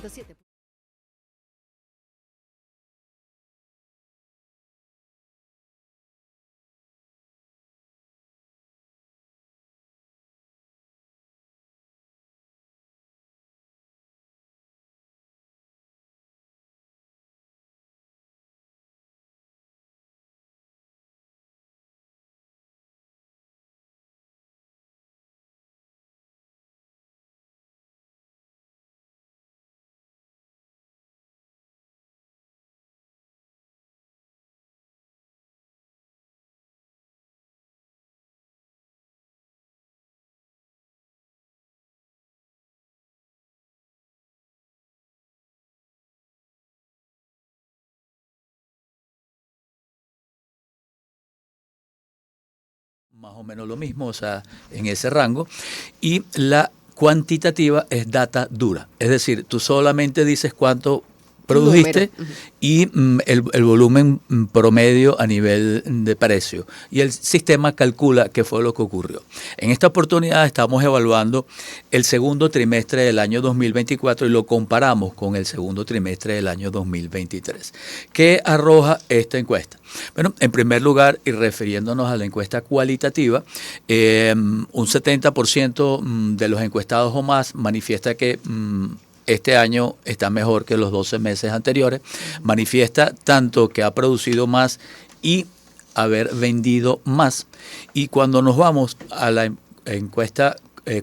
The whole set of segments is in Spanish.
107. Más o menos lo mismo, o sea, en ese rango. Y la cuantitativa es data dura, es decir, tú solamente dices cuánto Número. produjiste y el volumen promedio a nivel de precio. Y el sistema calcula qué fue lo que ocurrió. En esta oportunidad estamos evaluando el segundo trimestre del año 2024 y lo comparamos con el segundo trimestre del año 2023. ¿Qué arroja esta encuesta? Bueno, en primer lugar, y refiriéndonos a la encuesta cualitativa, un 70% de los encuestados o más manifiesta que este año está mejor que los 12 meses anteriores. Manifiesta tanto que ha producido más y haber vendido más. Y cuando nos vamos a la encuesta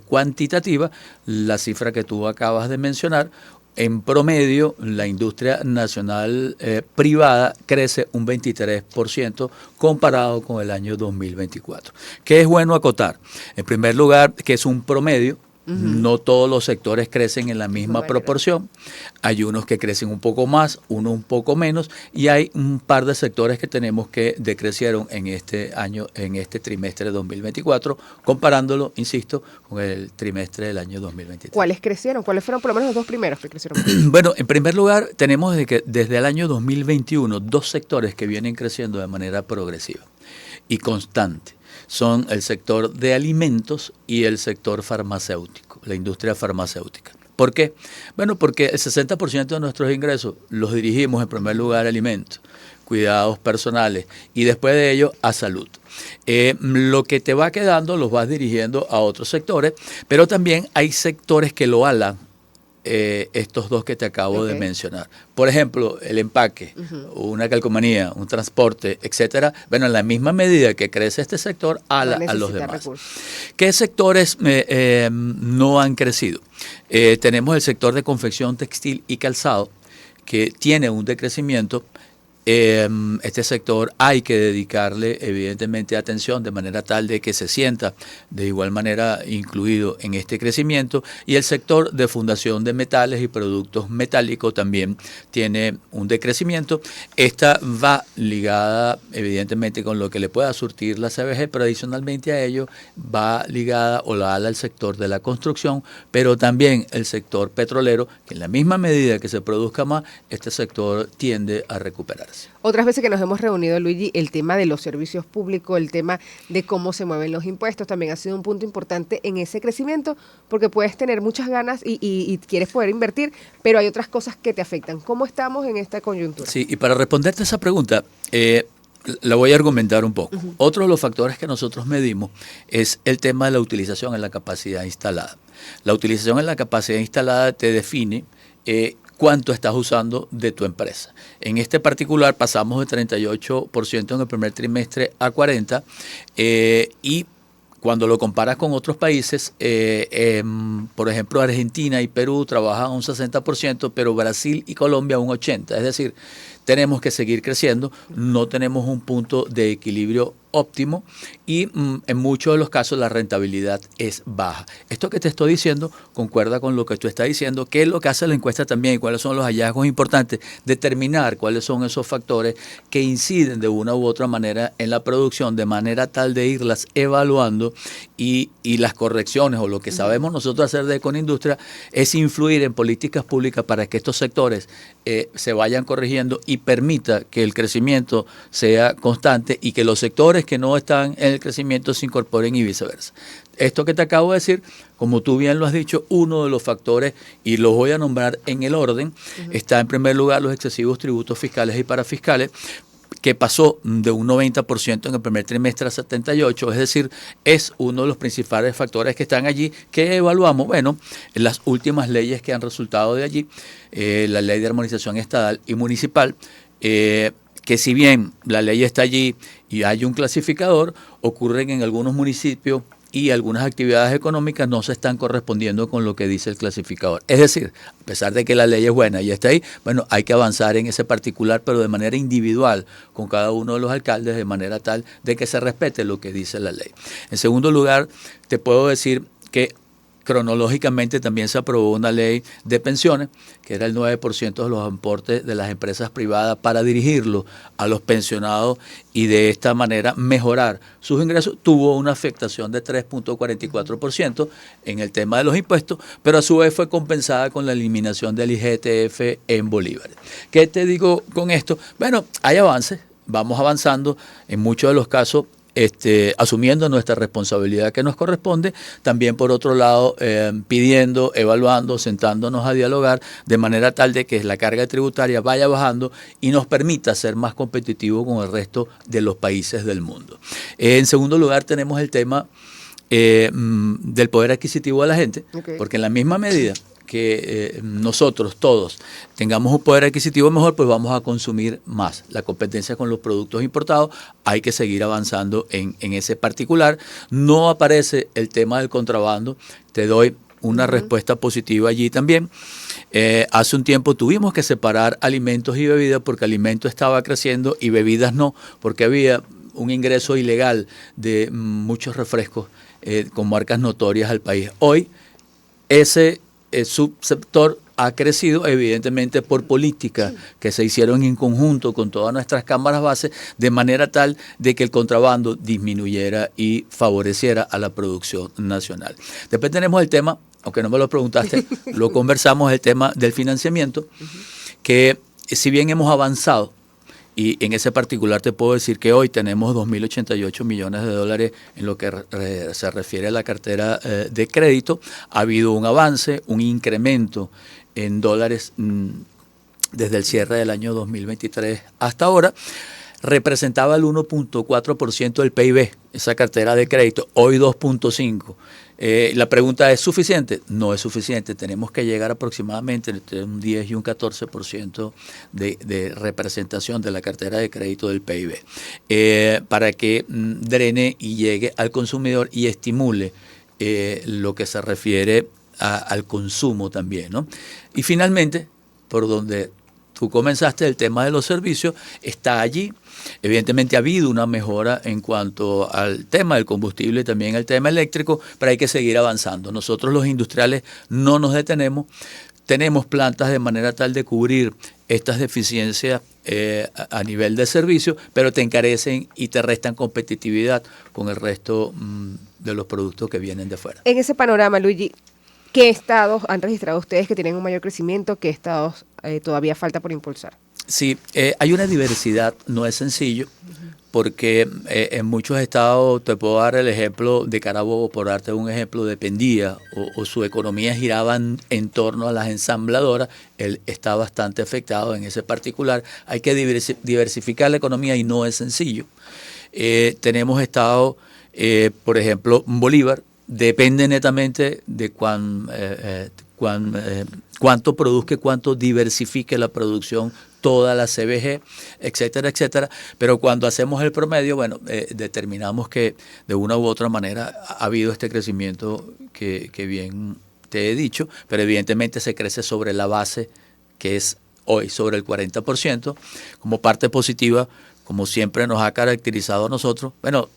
cuantitativa, la cifra que tú acabas de mencionar, en promedio, la industria nacional privada crece un 23% comparado con el año 2024. ¿Qué es bueno acotar? En primer lugar, que es un promedio. No todos los sectores crecen en la misma proporción. Hay unos que crecen un poco más, unos un poco menos, y hay un par de sectores que tenemos que decrecieron en este año, en este trimestre de 2024, comparándolo, insisto, con el trimestre del año 2023. ¿Cuáles crecieron? ¿Cuáles fueron por lo menos los dos primeros que crecieron? Bueno, en primer lugar, tenemos desde el año 2021 dos sectores que vienen creciendo de manera progresiva y constante. Son el sector de alimentos y el sector farmacéutico, la industria farmacéutica. ¿Por qué? Bueno, porque el 60% de nuestros ingresos los dirigimos en primer lugar a alimentos, cuidados personales y después de ello a salud. Lo que te va quedando los vas dirigiendo a otros sectores, pero también hay sectores que lo alan. Estos dos que te acabo de mencionar. Por ejemplo, el empaque, una calcomanía, un transporte, etcétera. Bueno, en la misma medida que crece este sector, ala a los demás. Recursos. ¿Qué sectores no han crecido? Tenemos el sector de confección textil y calzado, que tiene un decrecimiento. Este sector hay que dedicarle evidentemente atención de manera tal de que se sienta de igual manera incluido en este crecimiento, y el sector de fundación de metales y productos metálicos también tiene un decrecimiento. Esta va ligada evidentemente con lo que le pueda surtir la CBG, pero adicionalmente a ello va ligada o la ala al sector de la construcción, pero también el sector petrolero, que en la misma medida que se produzca más, este sector tiende a recuperarse. Otras veces que nos hemos reunido, Luigi, el tema de los servicios públicos, el tema de cómo se mueven los impuestos, también ha sido un punto importante en ese crecimiento, porque puedes tener muchas ganas y quieres poder invertir, pero hay otras cosas que te afectan. ¿Cómo estamos en esta coyuntura? Sí, y para responderte a esa pregunta, la voy a argumentar un poco. Otro de los factores que nosotros medimos es el tema de la utilización en la capacidad instalada. La utilización en la capacidad instalada te define cuánto estás usando de tu empresa. En este particular pasamos de 38% en el primer trimestre a 40%, y cuando lo comparas con otros países, por ejemplo, Argentina y Perú trabajan un 60%, pero Brasil y Colombia un 80%. Es decir, tenemos que seguir creciendo, no tenemos un punto de equilibrio óptimo y en muchos de los casos la rentabilidad es baja. Esto que te estoy diciendo concuerda con lo que tú estás diciendo, que es lo que hace la encuesta también y cuáles son los hallazgos importantes, determinar cuáles son esos factores que inciden de una u otra manera en la producción, de manera tal de irlas evaluando y las correcciones o lo que sabemos nosotros hacer de Econindustria es influir en políticas públicas para que estos sectores se vayan corrigiendo y permita que el crecimiento sea constante y que los sectores que no están en el crecimiento se incorporen y viceversa. esto que te acabo de decir, como tú bien lo has dicho, uno de los factores, y los voy a nombrar en el orden, está en primer lugar los excesivos tributos fiscales y parafiscales, que pasó de un 90% en el primer trimestre a 78%, es decir, es uno de los principales factores que están allí, que evaluamos, bueno, las últimas leyes que han resultado de allí, la ley de armonización estatal y municipal, que si bien la ley está allí y hay un clasificador, ocurren en algunos municipios y algunas actividades económicas no se están correspondiendo con lo que dice el clasificador. Es decir, a pesar de que la ley es buena y está ahí, bueno, hay que avanzar en ese particular, pero de manera individual con cada uno de los alcaldes, de manera tal de que se respete lo que dice la ley. En segundo lugar, te puedo decir que cronológicamente también se aprobó una ley de pensiones, que era el 9% de los aportes de las empresas privadas para dirigirlo a los pensionados y de esta manera mejorar sus ingresos. Tuvo una afectación de 3.44% en el tema de los impuestos, pero a su vez fue compensada con la eliminación del IGTF en bolívares. ¿Qué te digo con esto? Bueno, hay avances, vamos avanzando en muchos de los casos, asumiendo nuestra responsabilidad que nos corresponde, también por otro lado pidiendo, evaluando, sentándonos a dialogar de manera tal de que la carga tributaria vaya bajando y nos permita ser más competitivos con el resto de los países del mundo. En segundo lugar tenemos el tema del poder adquisitivo de la gente, porque en la misma medida que nosotros todos tengamos un poder adquisitivo mejor, pues vamos a consumir más. La competencia con los productos importados, hay que seguir avanzando en ese particular. No aparece el tema del contrabando, te doy una respuesta positiva allí también. Hace un tiempo tuvimos que separar alimentos y bebidas porque alimentos estaba creciendo y bebidas no, porque había un ingreso ilegal de muchos refrescos con marcas notorias al país. Hoy ese subsector ha crecido evidentemente por políticas que se hicieron en conjunto con todas nuestras cámaras bases, de manera tal de que el contrabando disminuyera y favoreciera a la producción nacional. Después tenemos el tema, aunque no me lo preguntaste, lo conversamos, el tema del financiamiento, que si bien hemos avanzado, y en ese particular te puedo decir que hoy tenemos 2.088 millones de dólares en lo que se refiere a la cartera de crédito. Ha habido un avance, un incremento en dólares desde el cierre del año 2023 hasta ahora. Representaba el 1.4% del PIB, esa cartera de crédito, hoy 2.5%. La pregunta, ¿es suficiente? No es suficiente. Tenemos que llegar aproximadamente entre un 10 y un 14% de representación de la cartera de crédito del PIB para que drene y llegue al consumidor y estimule lo que se refiere al consumo también, ¿no? Y finalmente, por donde tú comenzaste, el tema de los servicios está allí. Evidentemente ha habido una mejora en cuanto al tema del combustible y también el tema eléctrico, pero hay que seguir avanzando. Nosotros los industriales no nos detenemos, tenemos plantas de manera tal de cubrir estas deficiencias a nivel de servicio, pero te encarecen y te restan competitividad con el resto de los productos que vienen de fuera. En ese panorama, Luigi, ¿qué estados han registrado ustedes que tienen un mayor crecimiento? ¿Qué estados todavía falta por impulsar? Sí, hay una diversidad, no es sencillo, porque en muchos estados, te puedo dar el ejemplo de Carabobo, por darte un ejemplo, dependía o su economía giraba en torno a las ensambladoras, él está bastante afectado en ese particular. Hay que diversificar la economía y no es sencillo. Tenemos estados, por ejemplo, Bolívar, depende netamente de cuánto produzca, cuánto diversifique la producción, toda la CBG, etcétera, etcétera. Pero cuando hacemos el promedio, bueno, determinamos que de una u otra manera ha habido este crecimiento que bien te he dicho, pero evidentemente se crece sobre la base que es hoy sobre el 40%. Como parte positiva, como siempre nos ha caracterizado a nosotros, bueno,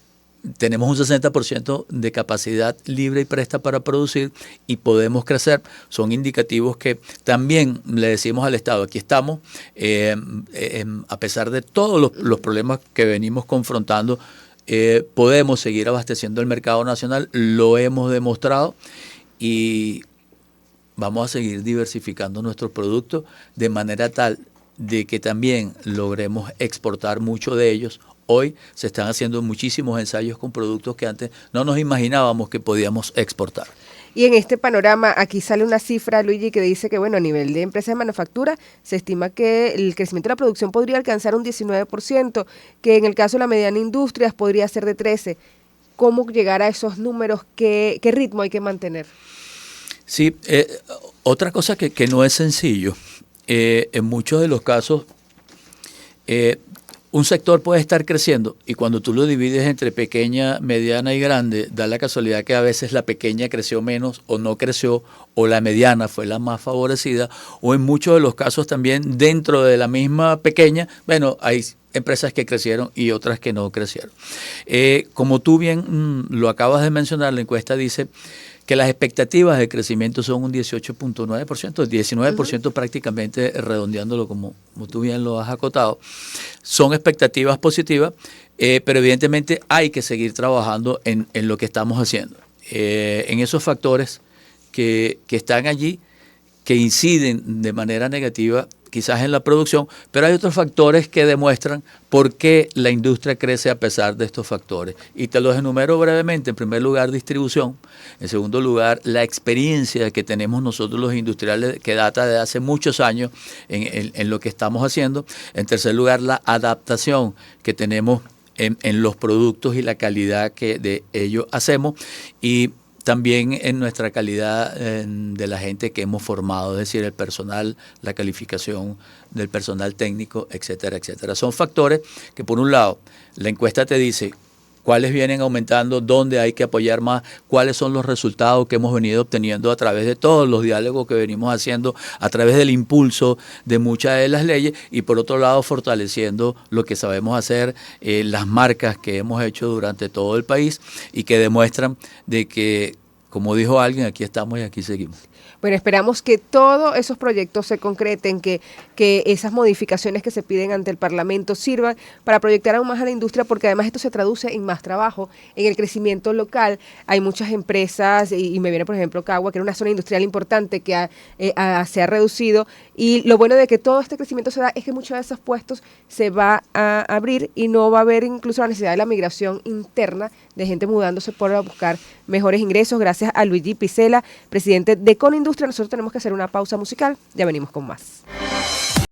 tenemos un 60% de capacidad libre y presta para producir y podemos crecer. Son indicativos que también le decimos al Estado, aquí estamos, a pesar de todos los problemas que venimos confrontando, podemos seguir abasteciendo el mercado nacional, lo hemos demostrado y vamos a seguir diversificando nuestros productos de manera tal de que también logremos exportar mucho de ellos Hoy se están haciendo muchísimos ensayos con productos que antes no nos imaginábamos que podíamos exportar. Y en este panorama, aquí sale una cifra, Luigi, que dice que, bueno, a nivel de empresas de manufactura, se estima que el crecimiento de la producción podría alcanzar un 19%, que en el caso de la mediana industria podría ser de 13%. ¿Cómo llegar a esos números? ¿Qué ritmo hay que mantener? Sí, otra cosa que no es sencillo, en muchos de los casos, un sector puede estar creciendo y cuando tú lo divides entre pequeña, mediana y grande, da la casualidad que a veces la pequeña creció menos o no creció, o la mediana fue la más favorecida, o en muchos de los casos también dentro de la misma pequeña, bueno, hay empresas que crecieron y otras que no crecieron. Como tú bien lo acabas de mencionar, la encuesta dice que las expectativas de crecimiento son un 18.9%, 19% prácticamente redondeándolo como tú bien lo has acotado. Son expectativas positivas, pero evidentemente hay que seguir trabajando en lo que estamos haciendo. En esos factores que están allí, que inciden de manera negativa quizás en la producción, pero hay otros factores que demuestran por qué la industria crece a pesar de estos factores. Y te los enumero brevemente. En primer lugar, distribución. En segundo lugar, la experiencia que tenemos nosotros los industriales, que data de hace muchos años en lo que estamos haciendo. En tercer lugar, la adaptación que tenemos en los productos y la calidad que de ellos hacemos. Y también en nuestra calidad de la gente que hemos formado, es decir, el personal, la calificación del personal técnico, etcétera, etcétera. Son factores que, por un lado, la encuesta te dice cuáles vienen aumentando, dónde hay que apoyar más, cuáles son los resultados que hemos venido obteniendo a través de todos los diálogos que venimos haciendo, a través del impulso de muchas de las leyes, y por otro lado fortaleciendo lo que sabemos hacer, las marcas que hemos hecho durante todo el país y que demuestran de que, como dijo alguien, aquí estamos y aquí seguimos. Bueno, esperamos que todos esos proyectos se concreten, que esas modificaciones que se piden ante el Parlamento sirvan para proyectar aún más a la industria, porque además esto se traduce en más trabajo, en el crecimiento local. Hay muchas empresas, y me viene por ejemplo Cagua, que era una zona industrial importante que se ha reducido, y lo bueno de que todo este crecimiento se da es que muchos de esos puestos se va a abrir y no va a haber incluso la necesidad de la migración interna de gente mudándose por buscar mejores ingresos. Gracias a Luigi Picela, presidente de Conindustria. Nosotros tenemos que hacer una pausa musical, ya venimos con más.